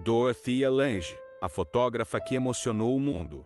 Dorothea Lange, a fotógrafa que emocionou o mundo.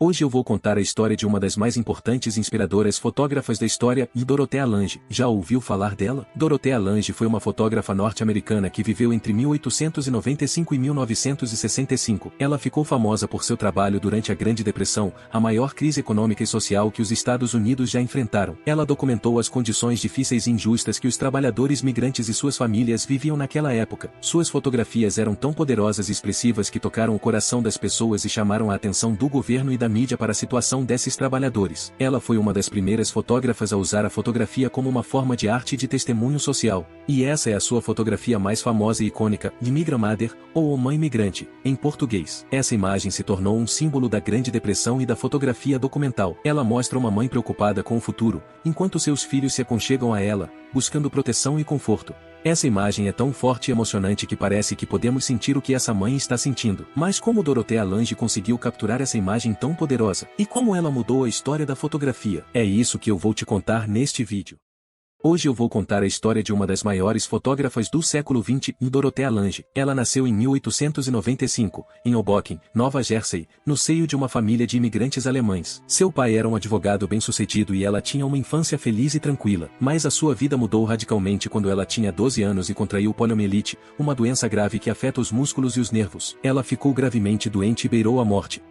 Hoje eu vou contar a história de uma das mais importantes e inspiradoras fotógrafas da história, Dorothea Lange. Já ouviu falar dela? Dorothea Lange foi uma fotógrafa norte-americana que viveu entre 1895 e 1965. Ela ficou famosa por seu trabalho durante a Grande Depressão, a maior crise econômica e social que os Estados Unidos já enfrentaram. Ela documentou as condições difíceis e injustas que os trabalhadores migrantes e suas famílias viviam naquela época. Suas fotografias eram tão poderosas e expressivas que tocaram o coração das pessoas e chamaram a atenção do governo e da mídia para a situação desses trabalhadores. Ela foi uma das primeiras fotógrafas a usar a fotografia como uma forma de arte e de testemunho social. E essa é a sua fotografia mais famosa e icônica, Immigrant Mother, ou Mãe Migrante, em português. Essa imagem se tornou um símbolo da Grande Depressão e da fotografia documental. Ela mostra uma mãe preocupada com o futuro, enquanto seus filhos se aconchegam a ela, buscando proteção e conforto. Essa imagem é tão forte e emocionante que parece que podemos sentir o que essa mãe está sentindo. Mas como Dorothea Lange conseguiu capturar essa imagem tão poderosa? E como ela mudou a história da fotografia? É isso que eu vou te contar neste vídeo. Hoje eu vou contar a história de uma das maiores fotógrafas do século XX, Dorothea Lange. Ela nasceu em 1895, em Hoboken, Nova Jersey, no seio de uma família de imigrantes alemães. Seu pai era um advogado bem-sucedido e ela tinha uma infância feliz e tranquila. Mas a sua vida mudou radicalmente quando ela tinha 12 anos e contraiu poliomielite, uma doença grave que afeta os músculos e os nervos. Ela ficou gravemente doente e beirou a morte.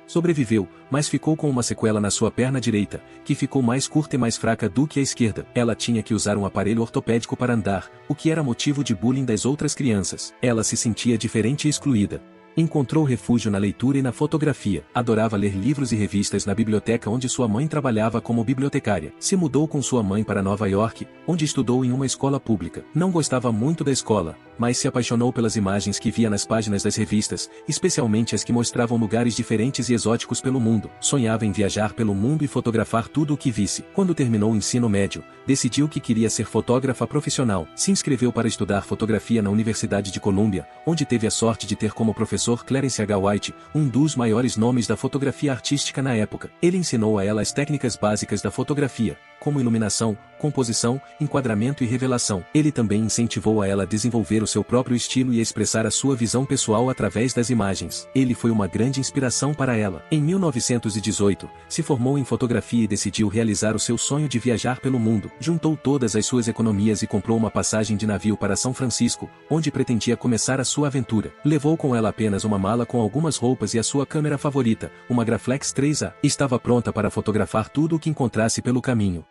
Sobreviveu, mas ficou com uma sequela na sua perna direita, que ficou mais curta e mais fraca do que a esquerda. Ela tinha que usar um aparelho ortopédico para andar, o que era motivo de bullying das outras crianças. Ela se sentia diferente e excluída. Encontrou refúgio na leitura e na fotografia. Adorava ler livros e revistas na biblioteca onde sua mãe trabalhava como bibliotecária. Se mudou com sua mãe para Nova York, onde estudou em uma escola pública. Não gostava muito da escola, mas se apaixonou pelas imagens que via nas páginas das revistas, especialmente as que mostravam lugares diferentes e exóticos pelo mundo. Sonhava em viajar pelo mundo e fotografar tudo o que visse. Quando terminou o ensino médio, decidiu que queria ser fotógrafa profissional. Se inscreveu para estudar fotografia na Universidade de Columbia, onde teve a sorte de ter como professor Clarence H. White, um dos maiores nomes da fotografia artística na época. Ele ensinou a ela as técnicas básicas da fotografia, como iluminação, composição, enquadramento e revelação. Ele também incentivou a ela a desenvolver o seu próprio estilo e a expressar a sua visão pessoal através das imagens. Ele foi uma grande inspiração para ela. Em 1918, se formou em fotografia e decidiu realizar o seu sonho de viajar pelo mundo. Juntou todas as suas economias e comprou uma passagem de navio para São Francisco, onde pretendia começar a sua aventura. Levou com ela apenas uma mala com algumas roupas e a sua câmera favorita, uma Graflex 3A. Estava pronta para fotografar tudo o que encontrasse pelo caminho.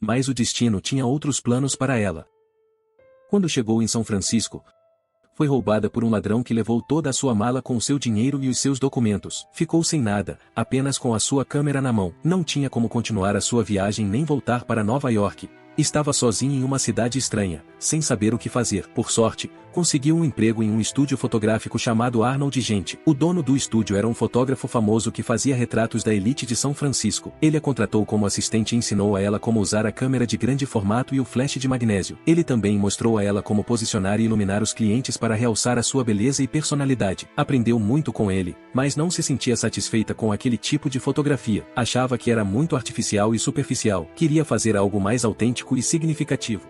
Mas o destino tinha outros planos para ela. Quando chegou em São Francisco, foi roubada por um ladrão que levou toda a sua mala com o seu dinheiro e os seus documentos. Ficou sem nada, apenas com a sua câmera na mão. Não tinha como continuar a sua viagem nem voltar para Nova York. Estava sozinha em uma cidade estranha, sem saber o que fazer. Por sorte, conseguiu um emprego em um estúdio fotográfico chamado Arnold Gente. O dono do estúdio era um fotógrafo famoso que fazia retratos da elite de São Francisco. Ele a contratou como assistente e ensinou a ela como usar a câmera de grande formato e o flash de magnésio. Ele também mostrou a ela como posicionar e iluminar os clientes para realçar a sua beleza e personalidade. Aprendeu muito com ele, mas não se sentia satisfeita com aquele tipo de fotografia. Achava que era muito artificial e superficial. Queria fazer algo mais autêntico e significativo.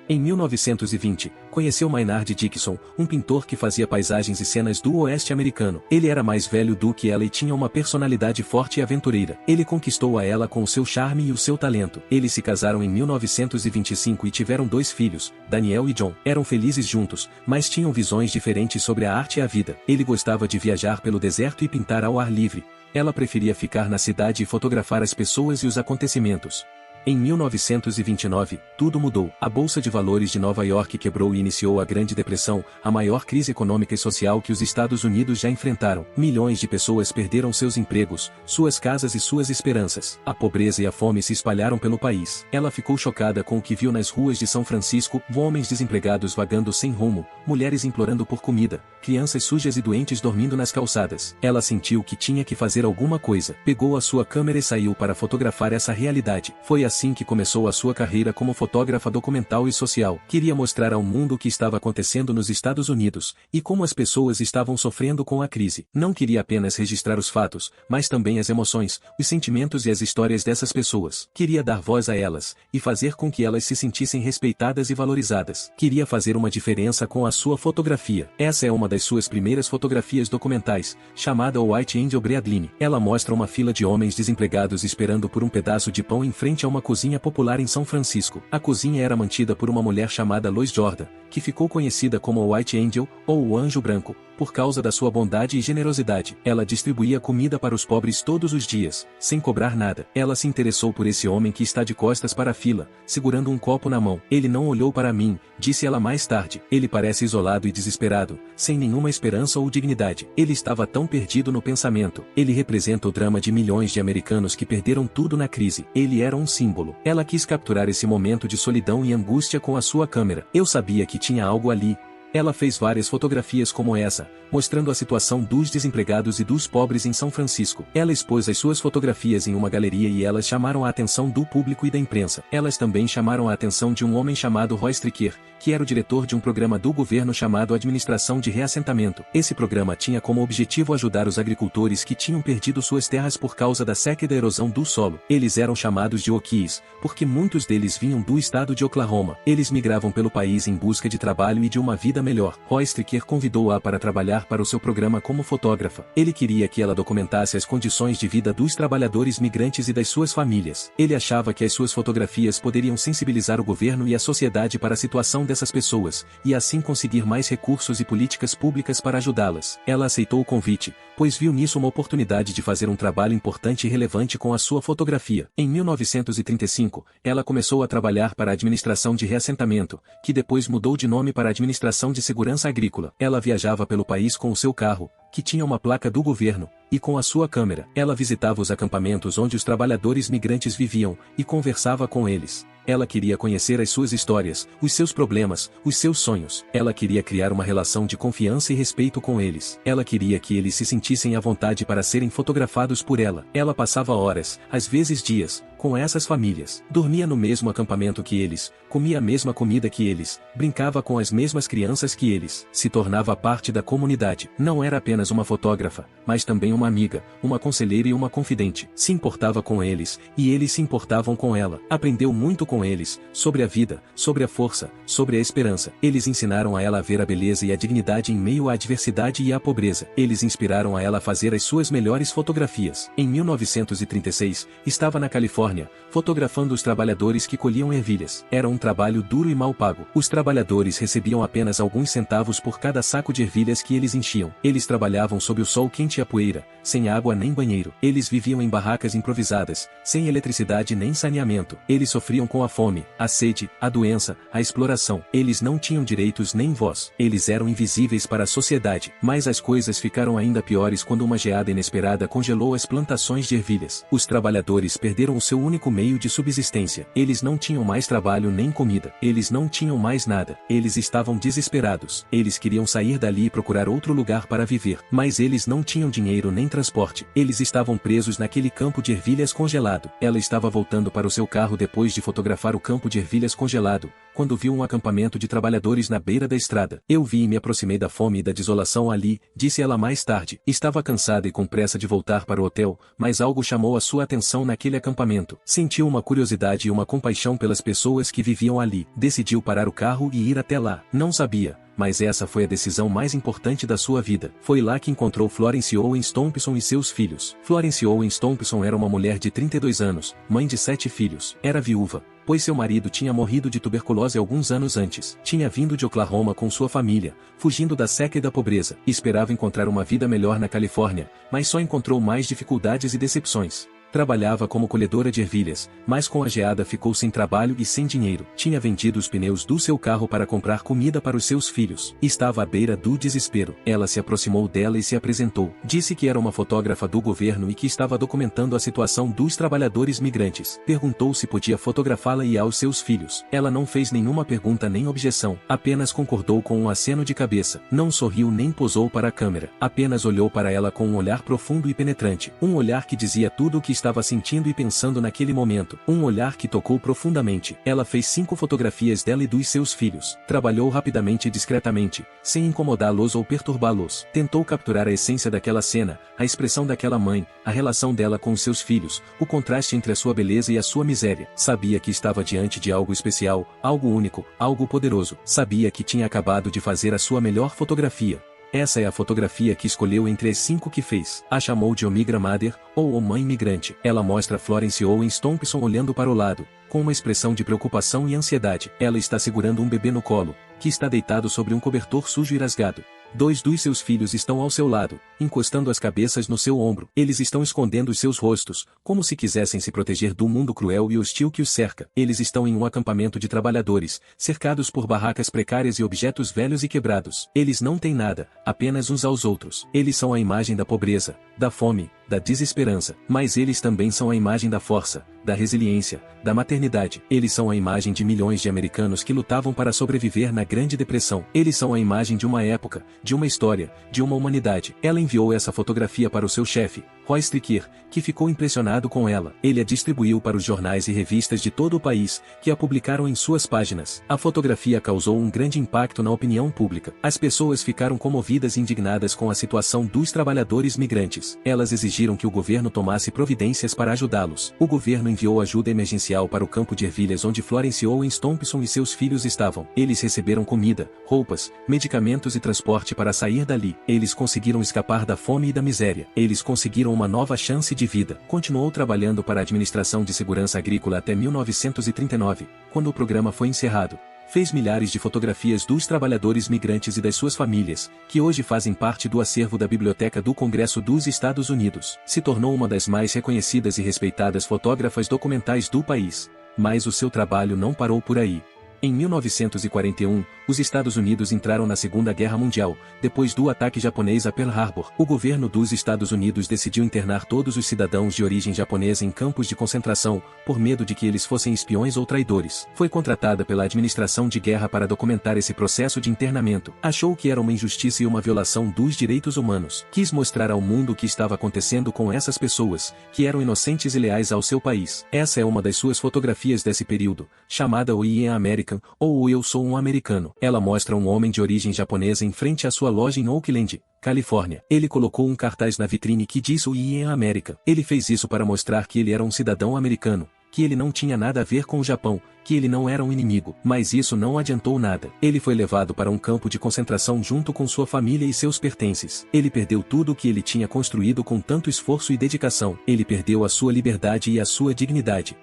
Em 1920, conheceu Maynard Dixon, um pintor que fazia paisagens e cenas do oeste americano. Ele era mais velho do que ela e tinha uma personalidade forte e aventureira. Ele conquistou a ela com o seu charme e o seu talento. Eles se casaram em 1925 e tiveram 2 filhos, Daniel e John. Eram felizes juntos, mas tinham visões diferentes sobre a arte e a vida. Ele gostava de viajar pelo deserto e pintar ao ar livre. Ela preferia ficar na cidade e fotografar as pessoas e os acontecimentos. Em 1929, tudo mudou. A Bolsa de Valores de Nova York quebrou e iniciou a Grande Depressão, a maior crise econômica e social que os Estados Unidos já enfrentaram. Milhões de pessoas perderam seus empregos, suas casas e suas esperanças. A pobreza e a fome se espalharam pelo país. Ela ficou chocada com o que viu nas ruas de São Francisco, homens desempregados vagando sem rumo, mulheres implorando por comida, crianças sujas e doentes dormindo nas calçadas. Ela sentiu que tinha que fazer alguma coisa. Pegou a sua câmera e saiu para fotografar essa realidade. Foi assim assim que começou a sua carreira como fotógrafa documental e social. Queria mostrar ao mundo o que estava acontecendo nos Estados Unidos, e como as pessoas estavam sofrendo com a crise. Não queria apenas registrar os fatos, mas também as emoções, os sentimentos e as histórias dessas pessoas. Queria dar voz a elas, e fazer com que elas se sentissem respeitadas e valorizadas. Queria fazer uma diferença com a sua fotografia. Essa é uma das suas primeiras fotografias documentais, chamada White Angel Breadline. Ela mostra uma fila de homens desempregados esperando por um pedaço de pão em frente a uma cozinha popular em São Francisco. A cozinha era mantida por uma mulher chamada Lois Jordan, que ficou conhecida como White Angel, ou o Anjo Branco, por causa da sua bondade e generosidade. Ela distribuía comida para os pobres todos os dias, sem cobrar nada. Ela se interessou por esse homem que está de costas para a fila, segurando um copo na mão. Ele não olhou para mim, disse ela mais tarde. Ele parece isolado e desesperado, sem nenhuma esperança ou dignidade. Ele estava tão perdido no pensamento. Ele representa o drama de milhões de americanos que perderam tudo na crise. Ele era um símbolo. Ela quis capturar esse momento de solidão e angústia com a sua câmera. Eu sabia que tinha algo ali. Ela fez várias fotografias como essa, mostrando a situação dos desempregados e dos pobres em São Francisco. Ela expôs as suas fotografias em uma galeria e elas chamaram a atenção do público e da imprensa. Elas também chamaram a atenção de um homem chamado Roy Stricker, que era o diretor de um programa do governo chamado Administração de Reassentamento. Esse programa tinha como objetivo ajudar os agricultores que tinham perdido suas terras por causa da seca e da erosão do solo. Eles eram chamados de Okies, porque muitos deles vinham do estado de Oklahoma. Eles migravam pelo país em busca de trabalho e de uma vida melhor. Roy Stricker convidou-a para trabalhar para o seu programa como fotógrafa. Ele queria que ela documentasse as condições de vida dos trabalhadores migrantes e das suas famílias. Ele achava que as suas fotografias poderiam sensibilizar o governo e a sociedade para a situação dessas pessoas, e assim conseguir mais recursos e políticas públicas para ajudá-las. Ela aceitou o convite, pois viu nisso uma oportunidade de fazer um trabalho importante e relevante com a sua fotografia. Em 1935, ela começou a trabalhar para a Administração de Reassentamento, que depois mudou de nome para a Administração de Segurança Agrícola. Ela viajava pelo país com o seu carro, que tinha uma placa do governo, e com a sua câmera. Ela visitava os acampamentos onde os trabalhadores migrantes viviam, e conversava com eles. Ela queria conhecer as suas histórias, os seus problemas, os seus sonhos. Ela queria criar uma relação de confiança e respeito com eles. Ela queria que eles se sentissem à vontade para serem fotografados por ela. Ela passava horas, às vezes dias, com essas famílias. Dormia no mesmo acampamento que eles, comia a mesma comida que eles, brincava com as mesmas crianças que eles. Se tornava parte da comunidade. Não era apenas uma fotógrafa, mas também uma amiga, uma conselheira e uma confidente. Se importava com eles, e eles se importavam com ela. Aprendeu muito com eles, sobre a vida, sobre a força, sobre a esperança. Eles ensinaram a ela a ver a beleza e a dignidade em meio à adversidade e à pobreza. Eles inspiraram a ela a fazer as suas melhores fotografias. Em 1936, estava na Califórnia, fotografando os trabalhadores que colhiam ervilhas. Era um trabalho duro e mal pago. Os trabalhadores recebiam apenas alguns centavos por cada saco de ervilhas que eles enchiam. Eles trabalhavam sob o sol quente e a poeira, sem água nem banheiro. Eles viviam em barracas improvisadas, sem eletricidade nem saneamento. Eles sofriam com a fome, a sede, a doença, a exploração. Eles não tinham direitos nem voz. Eles eram invisíveis para a sociedade. Mas as coisas ficaram ainda piores quando uma geada inesperada congelou as plantações de ervilhas. Os trabalhadores perderam o seu único meio de subsistência. Eles não tinham mais trabalho nem comida. Eles não tinham mais nada. Eles estavam desesperados. Eles queriam sair dali e procurar outro lugar para viver. Mas eles não tinham dinheiro nem transporte. Eles estavam presos naquele campo de ervilhas congelado. Ela estava voltando para o seu carro depois de fotografar o campo de ervilhas congelado, quando viu um acampamento de trabalhadores na beira da estrada. Eu vi e me aproximei da fome e da desolação ali, disse ela mais tarde. Estava cansada e com pressa de voltar para o hotel, mas algo chamou a sua atenção naquele acampamento. Sentiu uma curiosidade e uma compaixão pelas pessoas que viviam ali. Decidiu parar o carro e ir até lá. Não sabia, mas essa foi a decisão mais importante da sua vida. Foi lá que encontrou Florence Owens Thompson e seus filhos. Florence Owens Thompson era uma mulher de 32 anos, mãe de 7 filhos. Era viúva, pois seu marido tinha morrido de tuberculose alguns anos antes. Tinha vindo de Oklahoma com sua família, fugindo da seca e da pobreza. Esperava encontrar uma vida melhor na Califórnia, mas só encontrou mais dificuldades e decepções. Trabalhava como colhedora de ervilhas, mas com a geada ficou sem trabalho e sem dinheiro. Tinha vendido os pneus do seu carro para comprar comida para os seus filhos. Estava à beira do desespero. Ela se aproximou dela e se apresentou. Disse que era uma fotógrafa do governo e que estava documentando a situação dos trabalhadores migrantes. Perguntou se podia fotografá-la e aos seus filhos. Ela não fez nenhuma pergunta nem objeção, apenas concordou com um aceno de cabeça. Não sorriu nem posou para a câmera. Apenas olhou para ela com um olhar profundo e penetrante. Um olhar que dizia tudo o que estava estava sentindo e pensando naquele momento. Um olhar que tocou profundamente. Ela fez 5 fotografias dela e dos seus filhos. Trabalhou rapidamente e discretamente, sem incomodá-los ou perturbá-los. Tentou capturar a essência daquela cena, a expressão daquela mãe, a relação dela com os seus filhos, o contraste entre a sua beleza e a sua miséria. Sabia que estava diante de algo especial, algo único, algo poderoso. Sabia que tinha acabado de fazer a sua melhor fotografia. Essa é a fotografia que escolheu entre as 5 que fez. A chamou de Omigra Mother, ou Mãe Migrante. Ela mostra Florence Owen Thompson olhando para o lado, com uma expressão de preocupação e ansiedade. Ela está segurando um bebê no colo, que está deitado sobre um cobertor sujo e rasgado. 2 dos seus filhos estão ao seu lado, encostando as cabeças no seu ombro. Eles estão escondendo os seus rostos, como se quisessem se proteger do mundo cruel e hostil que os cerca. Eles estão em um acampamento de trabalhadores, cercados por barracas precárias e objetos velhos e quebrados. Eles não têm nada, apenas uns aos outros. Eles são a imagem da pobreza, da fome, da desesperança. Mas eles também são a imagem da força, da resiliência, da maternidade. Eles são a imagem de milhões de americanos que lutavam para sobreviver na Grande Depressão. Eles são a imagem de uma época, de uma história, de uma humanidade. Ela enviou essa fotografia para o seu chefe, Roy Stricker, que ficou impressionado com ela. Ele a distribuiu para os jornais e revistas de todo o país, que a publicaram em suas páginas. A fotografia causou um grande impacto na opinião pública. As pessoas ficaram comovidas e indignadas com a situação dos trabalhadores migrantes. Elas exigiram que o governo tomasse providências para ajudá-los. O governo enviou ajuda emergencial para o campo de ervilhas onde Florence Owen Thompson e seus filhos estavam. Eles receberam comida, roupas, medicamentos e transporte para sair dali. Eles conseguiram escapar da fome e da miséria. Eles conseguiram uma nova chance de vida. Continuou trabalhando para a Administração de Segurança Agrícola até 1939, quando o programa foi encerrado. Fez milhares de fotografias dos trabalhadores migrantes e das suas famílias, que hoje fazem parte do acervo da Biblioteca do Congresso dos Estados Unidos. Se tornou uma das mais reconhecidas e respeitadas fotógrafas documentais do país. Mas o seu trabalho não parou por aí. Em 1941, os Estados Unidos entraram na Segunda Guerra Mundial, depois do ataque japonês a Pearl Harbor. O governo dos Estados Unidos decidiu internar todos os cidadãos de origem japonesa em campos de concentração, por medo de que eles fossem espiões ou traidores. Foi contratada pela administração de guerra para documentar esse processo de internamento. Achou que era uma injustiça e uma violação dos direitos humanos. Quis mostrar ao mundo o que estava acontecendo com essas pessoas, que eram inocentes e leais ao seu país. Essa é uma das suas fotografias desse período, chamada O I Am American, ou o Eu Sou um Americano. Ela mostra um homem de origem japonesa em frente à sua loja em Oakland, Califórnia. Ele colocou um cartaz na vitrine que diz O I Am American. Ele fez isso para mostrar que ele era um cidadão americano, que ele não tinha nada a ver com o Japão, que ele não era um inimigo. Mas isso não adiantou nada. Ele foi levado para um campo de concentração junto com sua família e seus pertences. Ele perdeu tudo o que ele tinha construído com tanto esforço e dedicação. Ele perdeu a sua liberdade e a sua dignidade.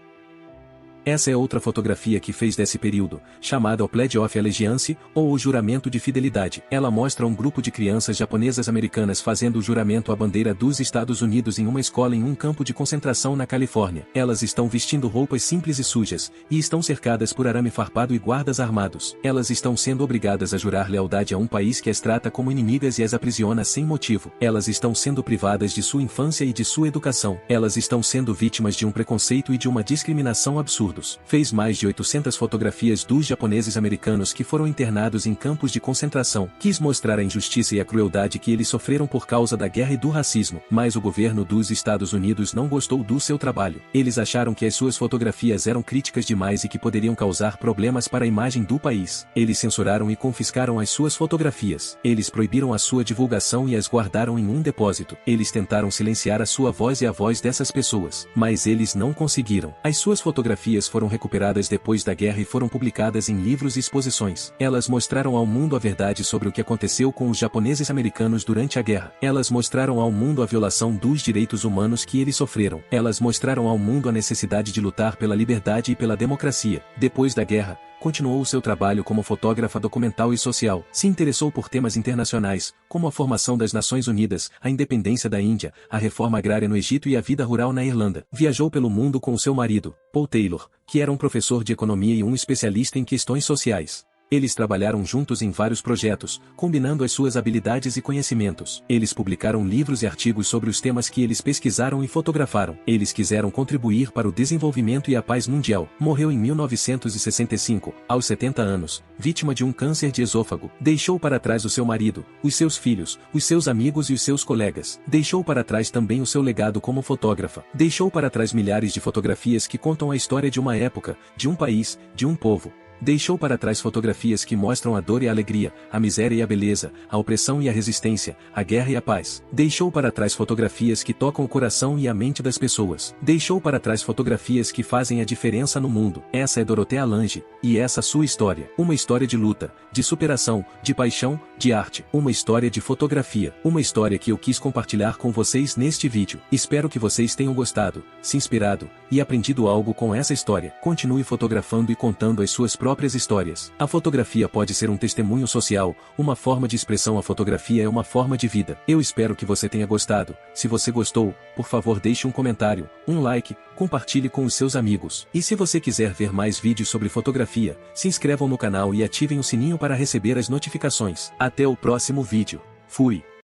Essa é outra fotografia que fez desse período, chamada o Pledge of Allegiance, ou o Juramento de Fidelidade. Ela mostra um grupo de crianças japonesas americanas fazendo o juramento à bandeira dos Estados Unidos em uma escola em um campo de concentração na Califórnia. Elas estão vestindo roupas simples e sujas, e estão cercadas por arame farpado e guardas armados. Elas estão sendo obrigadas a jurar lealdade a um país que as trata como inimigas e as aprisiona sem motivo. Elas estão sendo privadas de sua infância e de sua educação. Elas estão sendo vítimas de um preconceito e de uma discriminação absurda. Fez mais de 800 fotografias dos japoneses americanos que foram internados em campos de concentração. Quis mostrar a injustiça e a crueldade que eles sofreram por causa da guerra e do racismo. Mas o governo dos Estados Unidos não gostou do seu trabalho. Eles acharam que as suas fotografias eram críticas demais e que poderiam causar problemas para a imagem do país. Eles censuraram e confiscaram as suas fotografias. Eles proibiram a sua divulgação e as guardaram em um depósito. Eles tentaram silenciar a sua voz e a voz dessas pessoas. Mas eles não conseguiram. As suas fotografias foram recuperadas depois da guerra e foram publicadas em livros e exposições. Elas mostraram ao mundo a verdade sobre o que aconteceu com os japoneses americanos durante a guerra. Elas mostraram ao mundo a violação dos direitos humanos que eles sofreram. Elas mostraram ao mundo a necessidade de lutar pela liberdade e pela democracia. Depois da guerra, continuou seu trabalho como fotógrafa documental e social. Se interessou por temas internacionais, como a formação das Nações Unidas, a independência da Índia, a reforma agrária no Egito e a vida rural na Irlanda. Viajou pelo mundo com seu marido, Paul Taylor, que era um professor de economia e um especialista em questões sociais. Eles trabalharam juntos em vários projetos, combinando as suas habilidades e conhecimentos. Eles publicaram livros e artigos sobre os temas que eles pesquisaram e fotografaram. Eles quiseram contribuir para o desenvolvimento e a paz mundial. Morreu em 1965, aos 70 anos, vítima de um câncer de esôfago. Deixou para trás o seu marido, os seus filhos, os seus amigos e os seus colegas. Deixou para trás também o seu legado como fotógrafa. Deixou para trás milhares de fotografias que contam a história de uma época, de um país, de um povo. Deixou para trás fotografias que mostram a dor e a alegria, a miséria e a beleza, a opressão e a resistência, a guerra e a paz. Deixou para trás fotografias que tocam o coração e a mente das pessoas. Deixou para trás fotografias que fazem a diferença no mundo. Essa é Dorothea Lange, e essa é sua história. Uma história de luta, de superação, de paixão, de arte. Uma história de fotografia. Uma história que eu quis compartilhar com vocês neste vídeo. Espero que vocês tenham gostado, se inspirado e aprendido algo com essa história. Continue fotografando e contando as suas próprias histórias. A fotografia pode ser um testemunho social, uma forma de expressão. A fotografia é uma forma de vida. Eu espero que você tenha gostado. Se você gostou, por favor deixe um comentário, um like, compartilhe com os seus amigos. E se você quiser ver mais vídeos sobre fotografia, se inscrevam no canal e ativem o sininho para receber as notificações. Até o próximo vídeo. Fui!